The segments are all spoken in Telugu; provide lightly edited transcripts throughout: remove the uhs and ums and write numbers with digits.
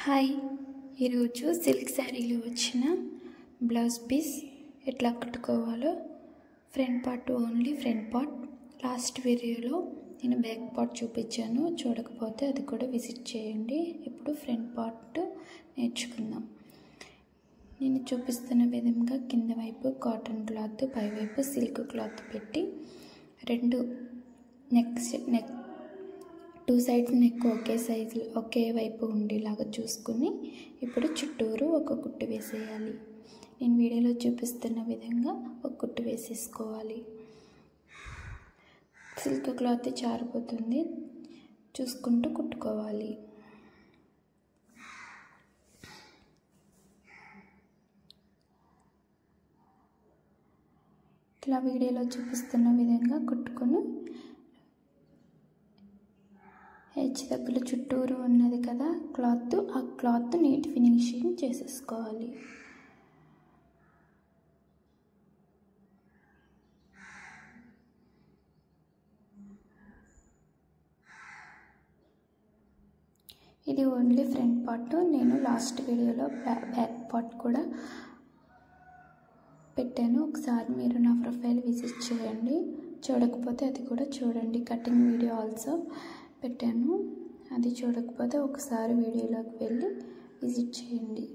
హాయ్, ఈరోజు సిల్క్ శారీలో వచ్చిన బ్లౌజ్ పీస్ ఎట్లా కట్టుకోవాలో front part only front part last వీడియోలో నేను బ్యాక్ పార్ట్ చూపించాను. చూడకపోతే అది కూడా విజిట్ చేయండి. ఇప్పుడు ఫ్రంట్ పార్ట్ నేర్చుకుందాం. నేను చూపిస్తున్న విధంగా కింద వైపు కాటన్ క్లాత్, పైవైపు సిల్క్ క్లాత్ పెట్టి రెండు నెక్ టూ సైడ్స్ నెక్ ఒకే సైజు ఒకే వైపు ఉండేలాగా చూసుకుని ఇప్పుడు చుట్టూరు ఒక కుట్టు వేసేయాలి. నేను వీడియోలో చూపిస్తున్న విధంగా ఒక కుట్టు వేసేసుకోవాలి. సిల్క్ క్లాత్ జారిపోతుంది, చూసుకుంటూ కుట్టుకోవాలి. ఇట్లా వీడియోలో చూపిస్తున్న విధంగా కుట్టుకొని హెచ్ దగ్గర చుట్టూరు ఉన్నది కదా క్లాత్, ఆ క్లాత్ నీట్ ఫినిషింగ్ చేసేసుకోవాలి. ఇది ఓన్లీ ఫ్రంట్ పార్ట్. నేను లాస్ట్ వీడియోలో బ్యాక్ పార్ట్ కూడా పెట్టాను. ఒకసారి మీరు నా ప్రొఫైల్ విజిట్ చేయండి. చూడకపోతే అది కూడా చూడండి. కటింగ్ వీడియో ఆల్సో పెట్టాను, అది చూడకపోతే ఒకసారి వీడియోలోకి వెళ్ళి విజిట్ చేయండి.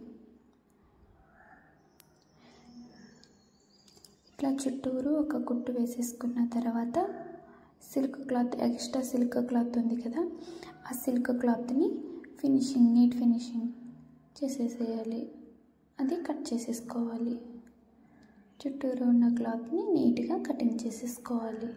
ఇట్లా చుట్టూరు ఒక కుట్టు వేసేసుకున్న తర్వాత silk cloth, extra silk cloth ఉంది కదా, ఆ సిల్క్ క్లాత్ని నీట్ ఫినిషింగ్ చేసేసేయాలి. అది కట్ చేసేసుకోవాలి. చుట్టూరు ఉన్న క్లాత్ని నీట్గా కటింగ్ చేసేసుకోవాలి.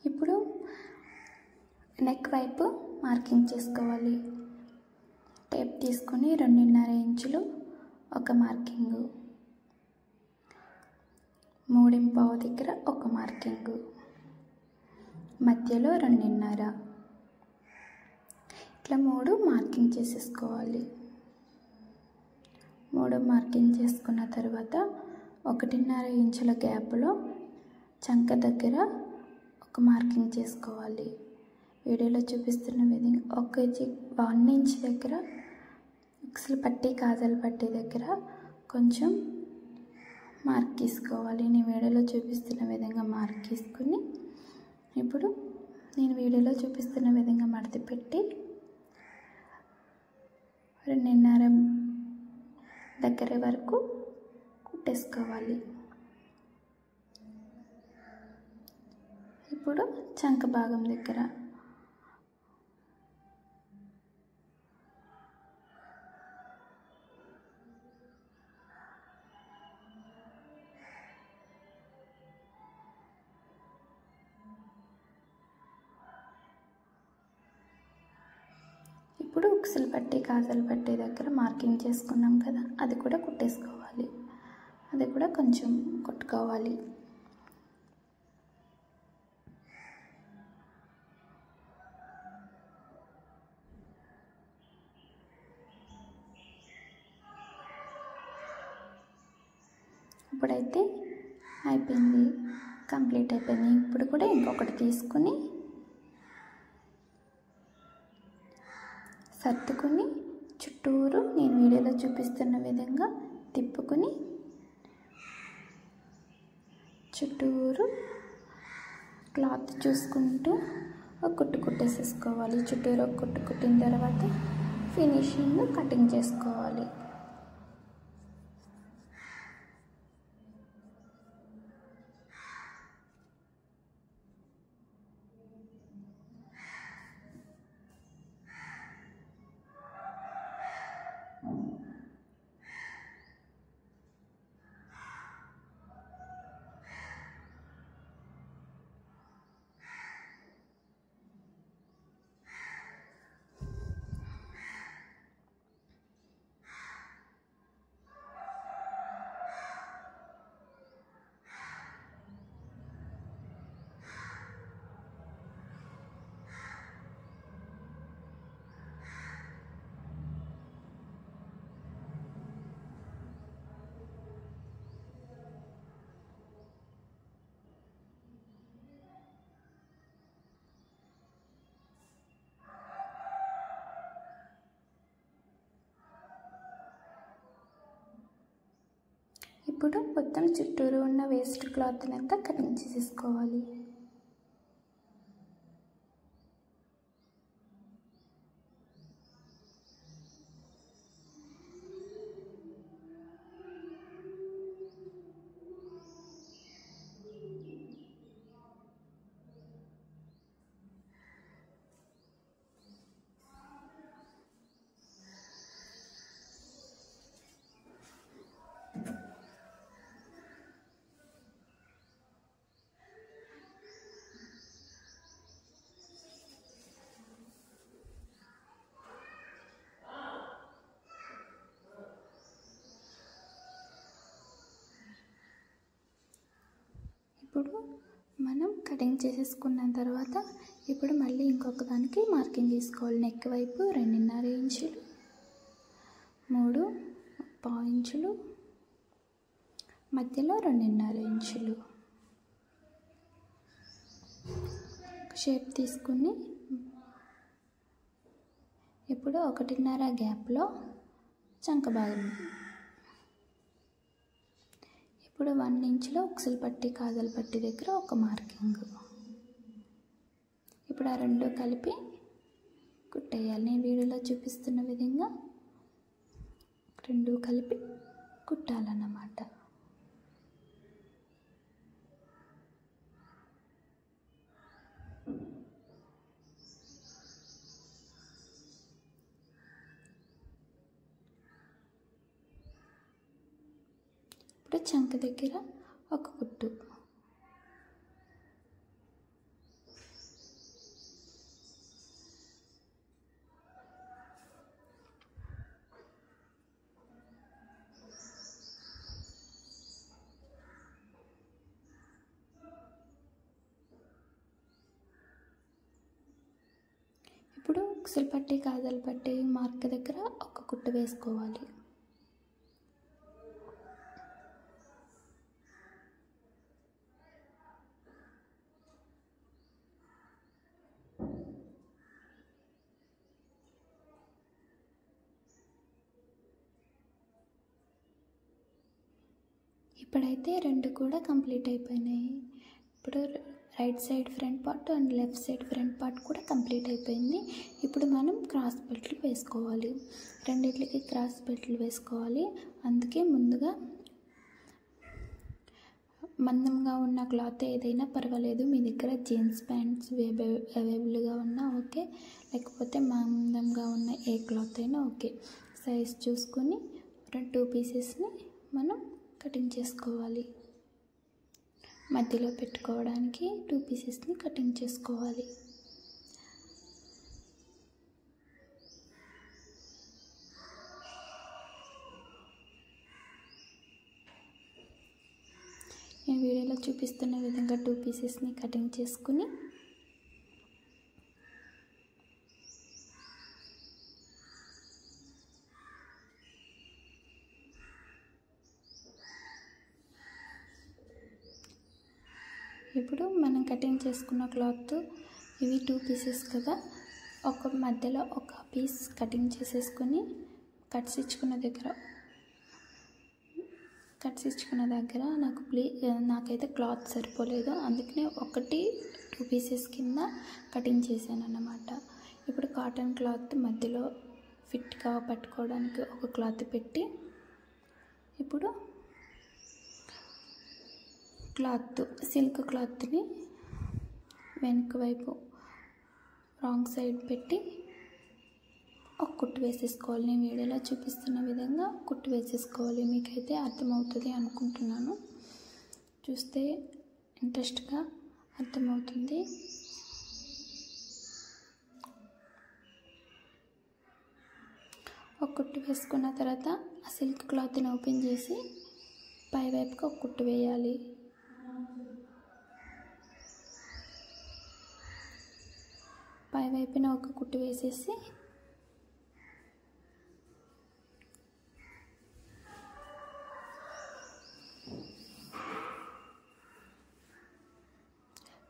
ఇప్పుడు నెక్ వైపు మార్కింగ్ చేసుకోవాలి. టేప్ తీసుకొని 2.5 ఇంచులు ఒక మార్కింగు, 3.5 దగ్గర ఒక మార్కింగు, మధ్యలో 2.5, ఇట్లా 3 మార్కింగ్ చేసేసుకోవాలి. 3 మార్కింగ్ చేసుకున్న తర్వాత 1.5 ఇంచుల గ్యాప్లో చంక దగ్గర ఒక మార్కింగ్ చేసుకోవాలి. వీడియోలో చూపిస్తున్న విధంగా 1 ఇంచ్ దగ్గర ఉక్సులు పట్టి, కాజల్ పట్టి దగ్గర కొంచెం మార్క్ తీసుకోవాలి. నేను వీడియోలో చూపిస్తున్న విధంగా మార్క్ తీసుకుని ఇప్పుడు నేను వీడియోలో చూపిస్తున్న విధంగా మడత పెట్టి 2.5 దగ్గర వరకు కుట్టేసుకోవాలి. ఇప్పుడు చంక భాగం దగ్గర ఇప్పుడు ఉక్సులు పట్టి, కాజల్ పట్టి దగ్గర మార్కింగ్ చేసుకున్నాం కదా, అది కూడా కుట్టేసుకోవాలి. అది కూడా కొంచెం కుట్టుకోవాలి. ఇప్పుడైతే అయిపోయింది, కంప్లీట్ అయిపోయింది. ఇప్పుడు కూడా ఇంకొకటి తీసుకుని సర్దుకుని చుట్టూరు నేను వీడియోలో చూపిస్తున్న విధంగా తిప్పుకుని చుట్టూరు క్లాత్ చూసుకుంటూ ఒక కుట్టు కుట్టేసేసుకోవాలి. చుట్టూరు ఒక కుట్టు కుట్టిన తర్వాత ఫినిషింగ్ కటింగ్ చేసుకోవాలి. ఇప్పుడు మొత్తం చుట్టూరు ఉన్న వేస్ట్ క్లాత్ని అంతా కటింగ్ చేసేసుకోవాలి. ఇప్పుడు మనం కటింగ్ చేసేసుకున్న తర్వాత ఇప్పుడు మళ్ళీ ఇంకొక దానికి మార్కింగ్ తీసుకోవాలి. నెక్ వైపు 2.5 ఇంచులు, 3.5 ఇంచులు, మధ్యలో 2.5 ఇంచులు షేప్ తీసుకుని ఇప్పుడు 1.5 గ్యాప్లో చంక భాగం, ఇప్పుడు 1 ఇంచులో ఉక్సులు పట్టి కాజల్ పట్టి దగ్గర ఒక మార్కింగ్. ఇప్పుడు ఆ రెండు కలిపి కుట్టేయాలి. నేను వీడియోలో చూపిస్తున్న విధంగా రెండు కలిపి కుట్టాలన్నమాట. ఇప్పుడు చంక దగ్గర ఒక కుట్టు, ఇప్పుడు ఉక్సులు పట్టి కాజల్ పట్టి మార్క్ దగ్గర ఒక కుట్టు వేసుకోవాలి. ఇప్పుడైతే రెండు కూడా కంప్లీట్ అయిపోయినాయి. ఇప్పుడు right side front part and left side front part కూడా కంప్లీట్ అయిపోయింది. ఇప్పుడు మనం క్రాస్ బెల్ట్లు వేసుకోవాలి. రెండిట్లకి క్రాస్ బెల్ట్లు వేసుకోవాలి. అందుకే ముందుగా మందంగా ఉన్న క్లాత్ ఏదైనా పర్వాలేదు, మీ దగ్గర జీన్స్ ప్యాంట్స్ అవైలబుల్గా ఉన్నా ఓకే, లేకపోతే మందంగా ఉన్న ఏ క్లాత్ అయినా ఓకే. సైజ్ చూసుకొని 2 పీసెస్ని మనం కటింగ్ చేసుకోవాలి. మధ్యలో పెట్టుకోవడానికి 2 పీసెస్ని కటింగ్ చేసుకోవాలి. నేను వీడియోలో చూపిస్తున్న విధంగా 2 పీసెస్ని కటింగ్ చేసుకుని ఇప్పుడు మనం కటింగ్ చేసుకున్న క్లాత్ ఇవి 2 పీసెస్ కదా, ఒక మధ్యలో ఒక పీస్ కటింగ్ చేసేసుకొని కట్స్ ఇచ్చుకున్న దగ్గర నాకైతే క్లాత్ సరిపోలేదు, అందుకనే 2 పీసెస్ కింద కటింగ్ చేశాను అన్నమాట. ఇప్పుడు కాటన్ క్లాత్ మధ్యలో ఫిట్గా పట్టుకోవడానికి ఒక క్లాత్ పెట్టి ఇప్పుడు సిల్క్ క్లాత్ని వెనక వైపు రాంగ్ సైడ్ పెట్టి ఒక కుట్టు వేసేసుకోవాలి. నేను వీడియోలో చూపిస్తున్న విధంగా కుట్టు వేసేసుకోవాలి. మీకైతే అర్థమవుతుంది అనుకుంటున్నాను, చూస్తే ఇంట్రెస్ట్గా అర్థమవుతుంది. ఒక కుట్టు వేసుకున్న తర్వాత ఆ సిల్క్ క్లాత్ని ఓపెన్ చేసి పై వైపుకి ఒక కుట్టు వేయాలి. పై వైపున ఒక కుట్టు వేసేసి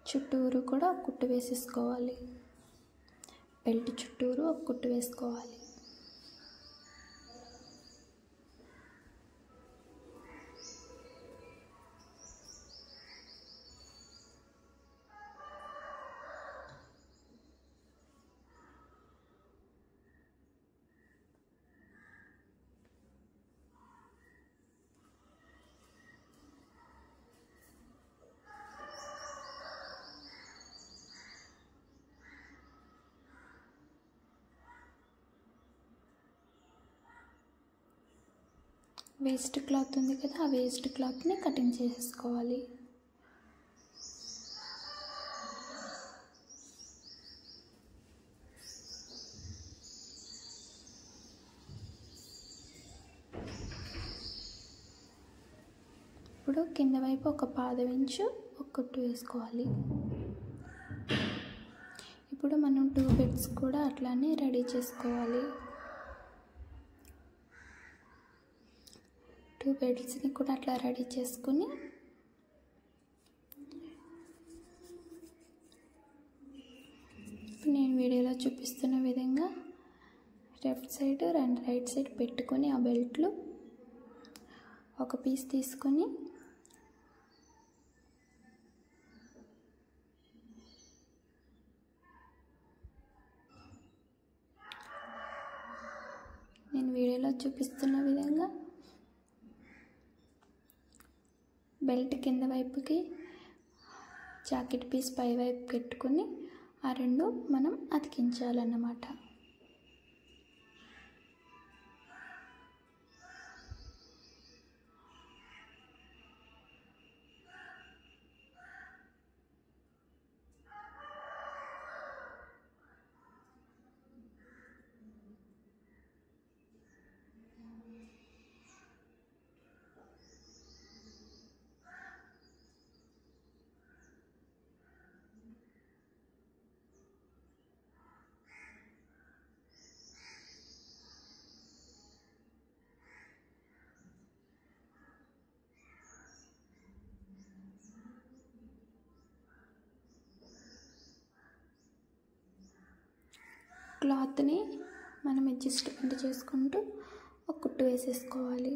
చుట్టూరు కూడా ఒక కుట్టు వేసేసుకోవాలి. బెల్ట్ చుట్టూరు ఒక కుట్టు వేసుకోవాలి. వేస్ట్ క్లాత్ ఉంది కదా, ఆ వేస్ట్ క్లాత్ని కటింగ్ చేసేసుకోవాలి. ఇప్పుడు కింద వైపు ఒక పాదం ఇంచు ఒక కుట్టు వేసుకోవాలి. ఇప్పుడు మనం 2 బెడ్స్ కూడా అట్లానే రెడీ చేసుకోవాలి. 2 బెడ్స్ని కూడా అట్లా రెడీ చేసుకుని నేను వీడియోలో చూపిస్తున్న విధంగా left side and right side పెట్టుకొని ఆ బెల్ట్లు ఒక పీస్ తీసుకొని నేను వీడియోలో చూపిస్తున్న విధంగా బెల్ట్ కింద వైపుకి జాకెట్ పీస్ పై వైపు పెట్టుకుని ఆ రెండు మనం అతికించాలన్నమాట. క్లాత్ని మనం అడ్జస్ట్మెంట్ చేసుకుంటూ ఒక కుట్టు వేసేసుకోవాలి.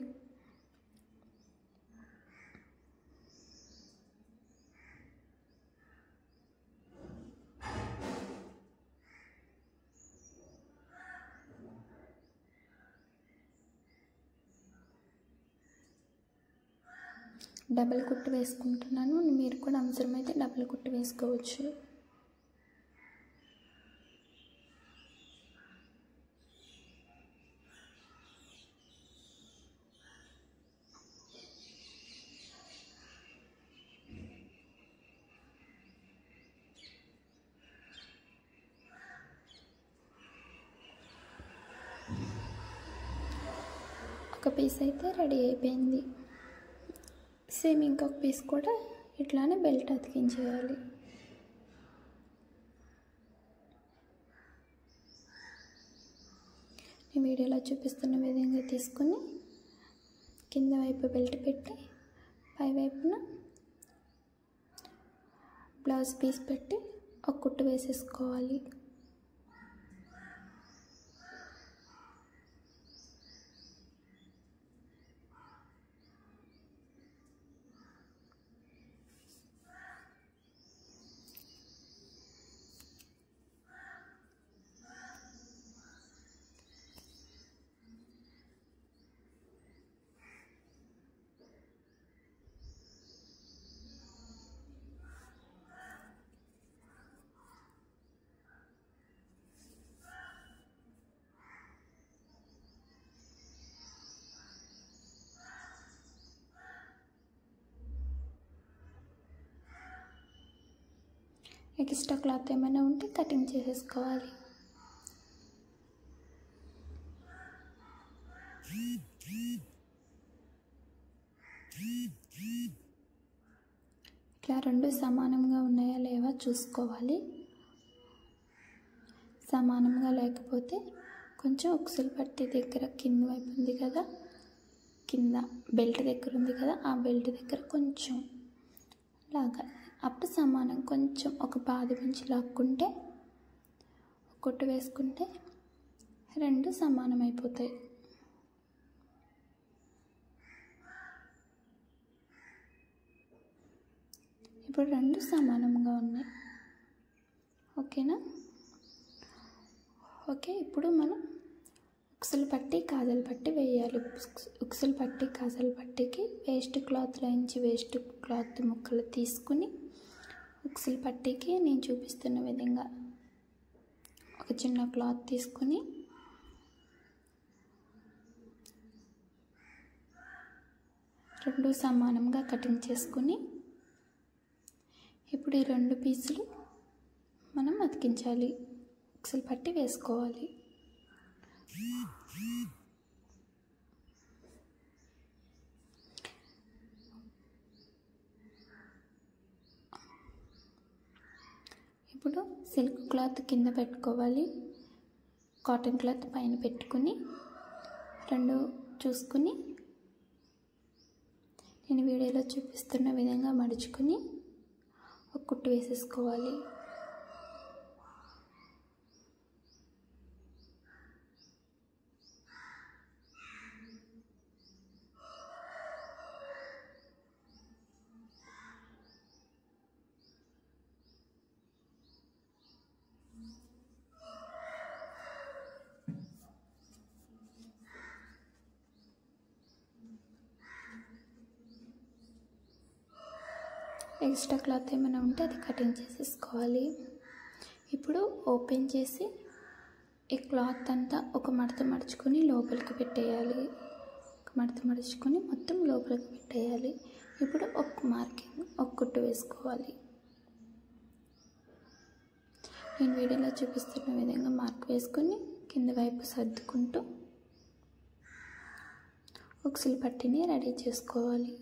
డబల్ కుట్టు వేసుకుంటున్నాను, మీరు కూడా అవసరమైతే డబల్ కుట్టు వేసుకోవచ్చు. ఒక పీస్ అయితే రెడీ అయిపోయింది. సేమ్ ఇంకొక పీస్ కూడా ఇట్లానే బెల్ట్ అతికించేయాలి. ఈ వీడియోలో చూపిస్తున్న విధంగా తీసుకుని కింద వైపు బెల్ట్ పెట్టి పై వైపున బ్లౌజ్ పీస్ పెట్టి ఒక కుట్టు వేసేసుకోవాలి. ఎక్స్ట్రా క్లాత్ ఏమైనా ఉంటే కటింగ్ చేసేసుకోవాలి. ఇట్లా రెండు సమానంగా ఉన్నాయా లేవా చూసుకోవాలి. సమానంగా లేకపోతే కొంచెం ఉక్సులు పట్టి దగ్గర కింద వైపు ఉంది కదా, కింద బెల్ట్ దగ్గర ఉంది కదా, ఆ బెల్ట్ దగ్గర కొంచెం లాగాలి. అప్పుడు సమానం కొంచెం ఒక పాది నుంచి లాక్కుంటే కుట్టు వేసుకుంటే రెండు సమానం అయిపోతాయి. ఇప్పుడు రెండు సమానంగా ఉన్నాయి. ఓకేనా? ఓకే, ఇప్పుడు మనం ఉక్సులు పట్టి కాజల్ పట్టి వేయాలి. ఉక్సులు పట్టి కాజల్ పట్టికి వేస్ట్ క్లాత్లో నుంచి వేస్ట్ క్లాత్ ముక్కలు తీసుకుని ఉక్సులు పట్టికి నేను చూపిస్తున్న విధంగా ఒక చిన్న క్లాత్ తీసుకుని రెండు సమానంగా కటింగ్ చేసుకుని ఇప్పుడు ఈ 2 పీసులు మనం అతికించాలి, ఉక్సులు పట్టి వేసుకోవాలి. ఇప్పుడు సిల్క్ క్లాత్ కింద పెట్టుకోవాలి, కాటన్ క్లాత్ పైన పెట్టుకుని 2 చూసుకుని నేను వీడియోలో చూపిస్తున్న విధంగా మడుచుకుని ఒక కుట్టు వేసేసుకోవాలి. ఎక్స్ట్రా క్లాత్ ఏమైనా ఉంటే అది కటింగ్ చేసేసుకోవాలి. ఇప్పుడు ఓపెన్ చేసి ఈ క్లాత్ అంతా ఒక మడత మడుచుకొని లోపలికి పెట్టేయాలి. ఒక మడత మడుచుకొని మొత్తం లోపలికి పెట్టేయాలి. ఇప్పుడు ఒక కుట్టు వేసుకోవాలి. నేను వీడియోలో చూపిస్తున్న విధంగా మార్క్ వేసుకొని కింద వైపు సర్దుకుంటూ ఉక్సులు పట్టిని రెడీ చేసుకోవాలి.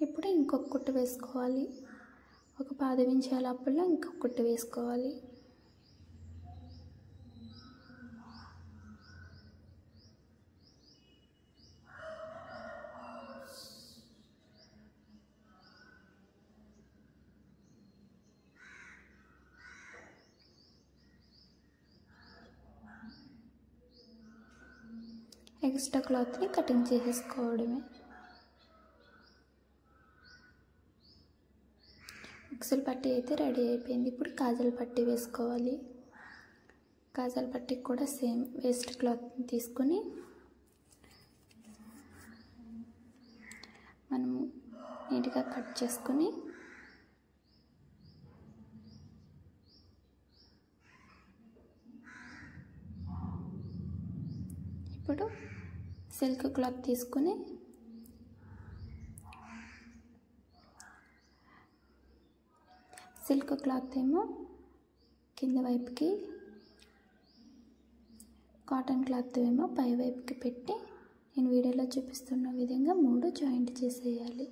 ఇప్పుడు ఇంకొక కుట్టు వేసుకోవాలి. ఒక పాదం ఇంచు లోపల ఇంకొక కుట్టు వేసుకోవాలి. ఎక్స్ట్రా క్లాత్ని కటింగ్ చేసేసుకోవడమే. ఉక్సులు పట్టి అయితే రెడీ అయిపోయింది. ఇప్పుడు కాజల్ పట్టి వేసుకోవాలి. కాజల్ పట్టికి కూడా సేమ్ వేస్ట్ క్లాత్ని తీసుకొని మనం నీట్గా కట్ చేసుకొని ఇప్పుడు సిల్క్ క్లాత్ తీసుకుని సిల్క్ క్లాత్ ఏమో కింద వైపుకి, కాటన్ క్లాత్ ఏమో పై వైపుకి పెట్టి నేను వీడియోలో చూపిస్తున్న విధంగా 3 జాయింట్ చేసేయాలి.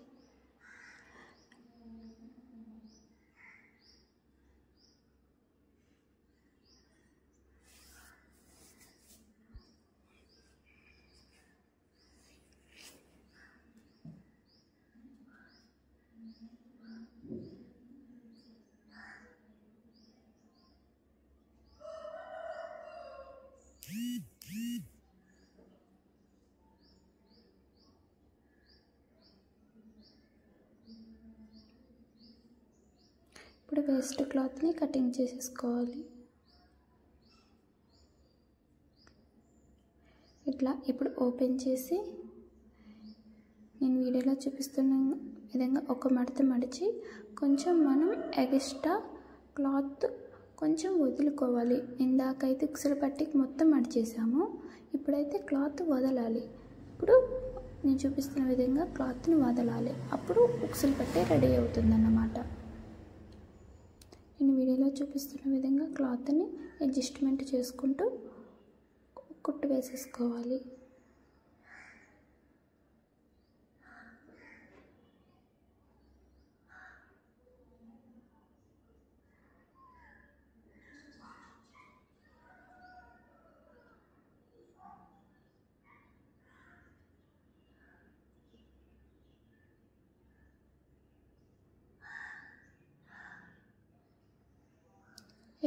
ఇప్పుడు వేస్ట్ క్లాత్ని కటింగ్ చేసేసుకోవాలి. ఇట్లా ఇప్పుడు ఓపెన్ చేసి నేను వీడియోలో చూపిస్తున్న విధంగా ఒక మడత మడిచి కొంచెం మనం ఎక్స్ట్రా క్లాత్ కొంచెం వదులుకోవాలి. ఇందాకైతే ఉక్సులు పట్టికి మొత్తం మడిచేసాము, ఇప్పుడైతే క్లాత్ వదలాలి. ఇప్పుడు నేను చూపిస్తున్న విధంగా క్లాత్ని వదలాలి, అప్పుడు ఉక్సులు పట్టి రెడీ అవుతుందన్నమాట. నేను వీడియోలో చూపిస్తున్న విధంగా క్లాత్ని అడ్జస్ట్మెంట్ చేసుకుంటూ కుట్టు వేసేసుకోవాలి.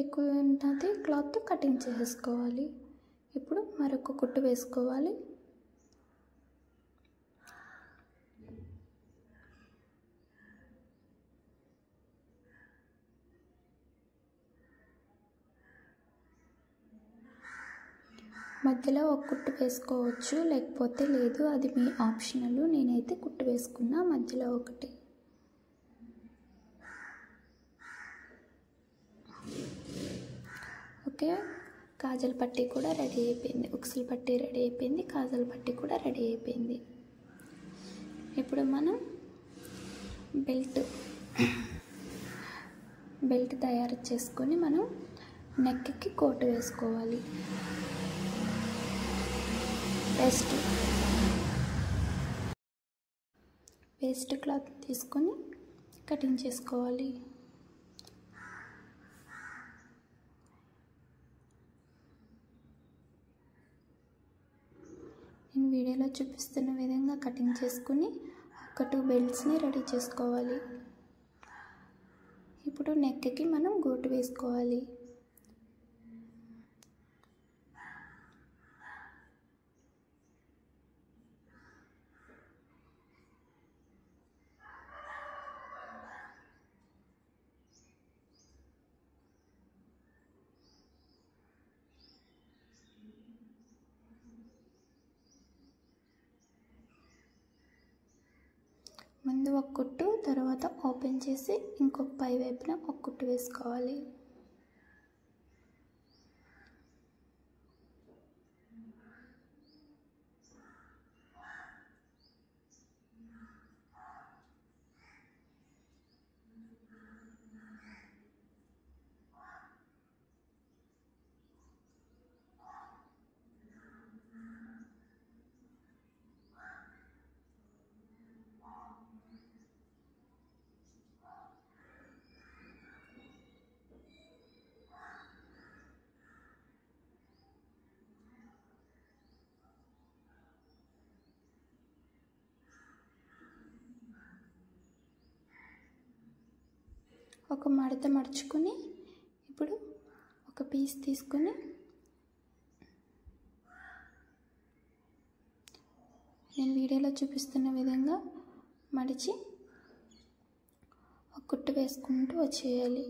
ఎక్కువ ఉంటుంది క్లాత్ కటింగ్ చేసేసుకోవాలి. ఇప్పుడు మరొక కుట్టు వేసుకోవాలి. మధ్యలో ఒక కుట్టు వేసుకోవచ్చు, లేకపోతే లేదు, అది మీ ఆప్షనల్. నేనైతే కుట్టు వేసుకున్నా మధ్యలో ఒకటి. ఓకే, కాజల్ పట్టీ కూడా రెడీ అయిపోయింది, ఉక్సుల పట్టీ రెడీ అయిపోయింది, కాజల్ పట్టీ కూడా రెడీ అయిపోయింది. ఇప్పుడు మనం బెల్ట్ తయారు చేసుకొని మనం నెక్కి కోట్ వేసుకోవాలి. వేస్ట్ క్లాత్ తీసుకొని కటింగ్ చేసుకోవాలి. నేను వీడియోలో చూపిస్తున్న విధంగా కటింగ్ చేసుకుని ఒక 2 బెల్ట్స్ని రెడీ చేసుకోవాలి. ఇప్పుడు నెక్కి మనం గోటు వేసుకోవాలి. ముందు ఒక కుట్టు, తర్వాత ఓపెన్ చేసి ఇంకొక పై వైపున ఒక కుట్టు వేసుకోవాలి. ఒక మడత మడుచుకొని ఇప్పుడు ఒక పీస్ తీసుకొని నేను వీడియోలో చూపిస్తున్న విధంగా మడిచి ఒక కుట్టు వేసుకుంటూ వచ్చేయాలి.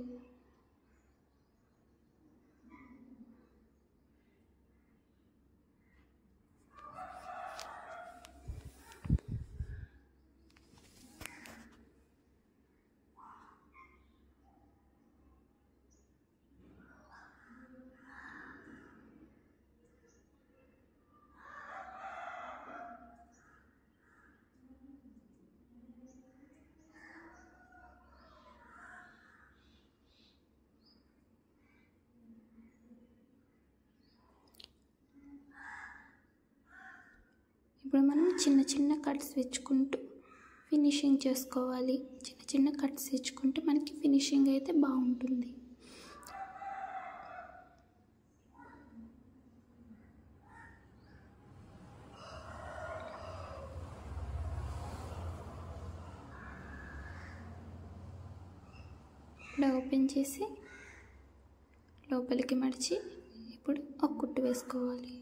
ఇప్పుడు మనం చిన్న చిన్న కట్స్ ఇచ్చుకుంటూ ఫినిషింగ్ చేసుకోవాలి. చిన్న చిన్న కట్స్ ఇచ్చుకుంటే మనకి ఫినిషింగ్ అయితే బాగుంటుంది. ఇప్పుడు ఓపెన్ చేసి లోపలికి మడిచి ఇప్పుడు ఒక కుట్టు వేసుకోవాలి.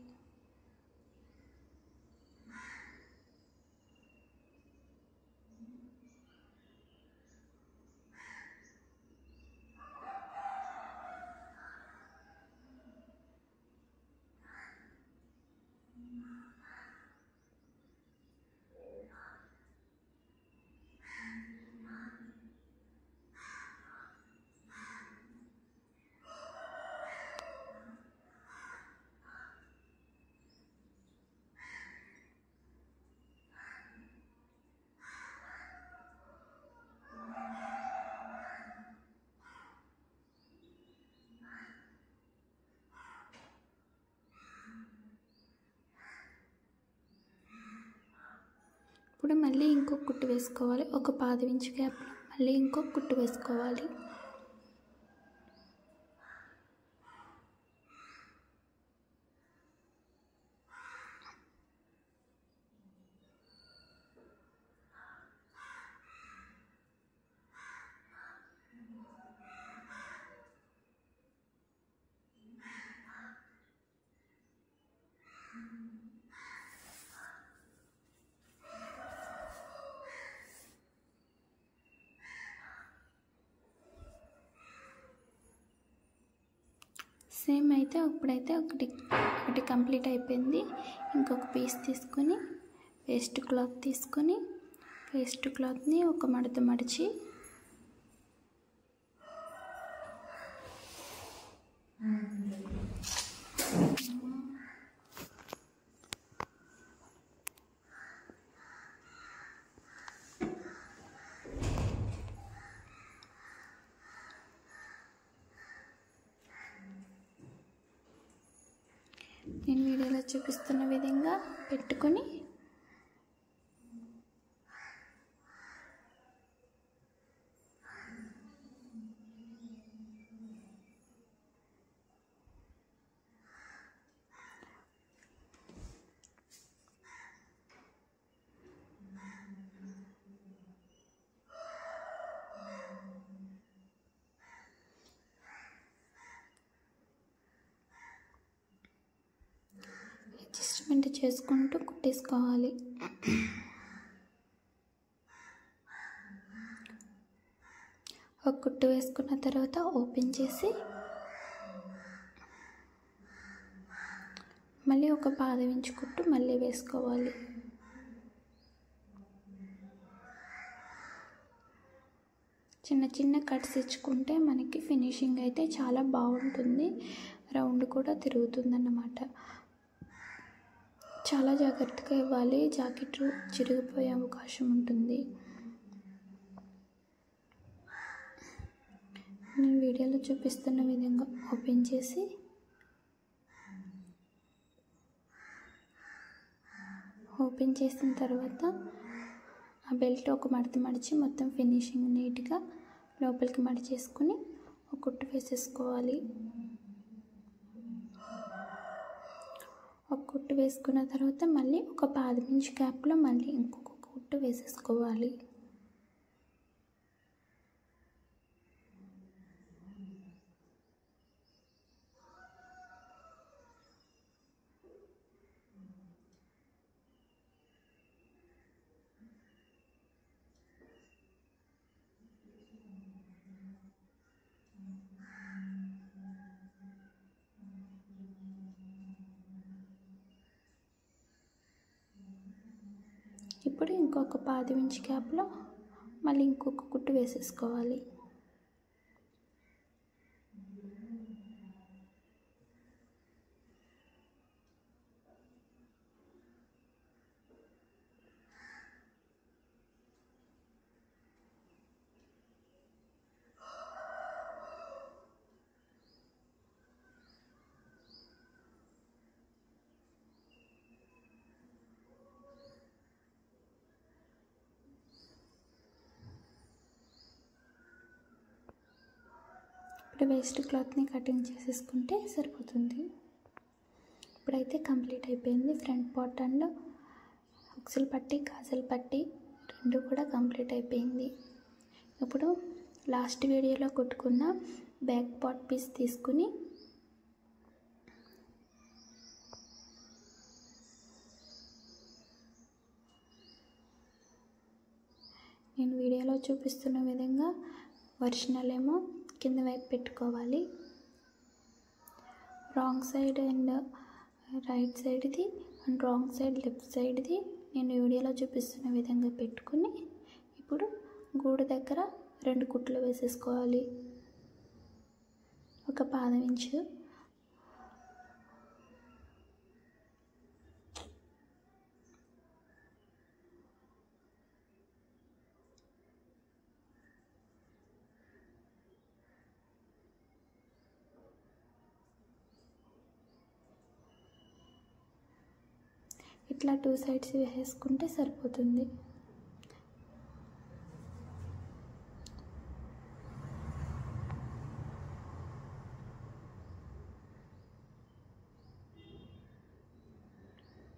ఇప్పుడు మళ్ళీ ఇంకొక కుట్టు వేసుకోవాలి. ఒక 1/2 ఇంచు గ్యాప్లో మళ్ళీ ఇంకొక కుట్టు వేసుకోవాలి. సేమ్ అయితే ఇప్పుడైతే ఒకటి ఒకటి కంప్లీట్ అయిపోయింది. ఇంకొక పీస్ తీసుకొని వేస్ట్ క్లాత్ తీసుకొని వేస్ట్ క్లాత్ని ఒక మడత మడిచి నేను వీడియోలో చూపిస్తున్న విధంగా పెట్టుకొని అడ్జస్ట్మెంట్ చేసుకుంటూ కుట్టేసుకోవాలి. ఒక కుట్టు వేసుకున్న తర్వాత ఓపెన్ చేసి మళ్ళీ ఒక పాదం ఇంచు కుట్టు మళ్ళీ వేసుకోవాలి. చిన్న చిన్న కట్స్ ఇచ్చుకుంటే మనకి ఫినిషింగ్ అయితే చాలా బాగుంటుంది. రౌండ్ కూడా తిరుగుతుందన్నమాట. చాలా జాగ్రత్తగా ఇవ్వాలి, జాకెట్ చిరిగిపోయే అవకాశం ఉంటుంది. నేను వీడియోలో చూపిస్తున్న విధంగా ఓపెన్ చేసి ఓపెన్ చేసిన తర్వాత ఆ బెల్ట్ ఒక మడత మడిచి మొత్తం ఫినిషింగ్ నీట్గా లోపలికి మడిచేసుకొని ఒక కుట్టు వేసేసుకోవాలి. ఒక కుట్టు వేసుకున్న తర్వాత మళ్ళీ ఒక పాదం ఇంచు గ్యాప్లో మళ్ళీ ఇంకొక కుట్టు వేసేసుకోవాలి. ఇప్పుడు ఇంకొక పాదం ఇంచు గ్యాప్లో మళ్ళీ ఇంకొక కుట్టు వేసేసుకోవాలి. ఇప్పుడు వేస్ట్ క్లాత్ని కటింగ్ చేసేసుకుంటే సరిపోతుంది. ఇప్పుడైతే కంప్లీట్ అయిపోయింది. ఫ్రంట్ పార్ట్ అండ్ హుక్స్ల పట్టి కాజల్ పట్టి రెండు కూడా కంప్లీట్ అయిపోయింది. ఇప్పుడు లాస్ట్ వీడియోలో కుట్టుకున్న బ్యాక్ పార్ట్ పీస్ తీసుకుని నేను వీడియోలో చూపిస్తున్న విధంగా ఒరిజినల్ ఏమో కింద వైపు పెట్టుకోవాలి. రాంగ్ సైడ్ అండ్ రైట్ సైడ్ది అండ్ రాంగ్ సైడ్ లెఫ్ట్ సైడ్ది నేను వీడియోలో చూపిస్తున్న విధంగా పెట్టుకుని ఇప్పుడు గూడు దగ్గర 2 కుట్లు వేసేసుకోవాలి. ఒక పాదం ఇంచు ఇట్లా 2 సైడ్స్ వేసేసుకుంటే సరిపోతుంది.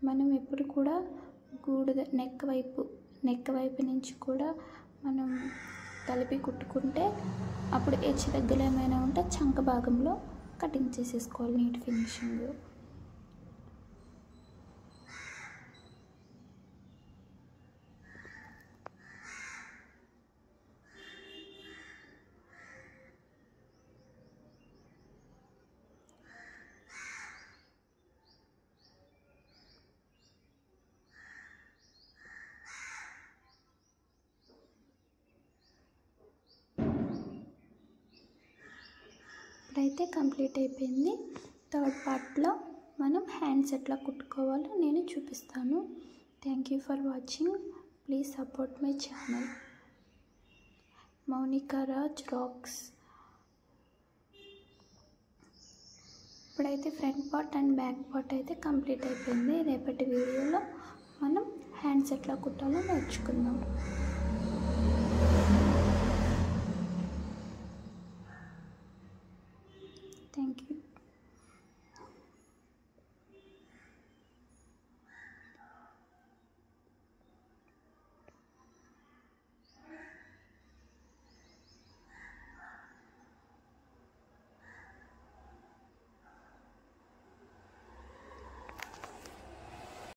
మనం ఎప్పుడు కూడా గూడు నెక్ వైపు నుంచి కూడా మనం కలిపి కుట్టుకుంటే అప్పుడు హెచ్చు తగ్గులు ఏమైనా ఉంటే చంక భాగంలో కటింగ్ చేసేసుకోవాలి. Neat finishing. ఇప్పుడైతే కంప్లీట్ అయిపోయింది. థర్డ్ పార్ట్లో మనం హ్యాండ్స్ ఎట్లా కుట్టుకోవాలో నేను చూపిస్తాను. Thank you for watching. Please support my channel Mounika Raj rocks. ఇప్పుడైతే front part and back part అయితే కంప్లీట్ అయిపోయింది. రేపటి వీడియోలో మనం హ్యాండ్స్ ఎట్లా కుట్టాలో నేర్చుకుందాం. Thank you.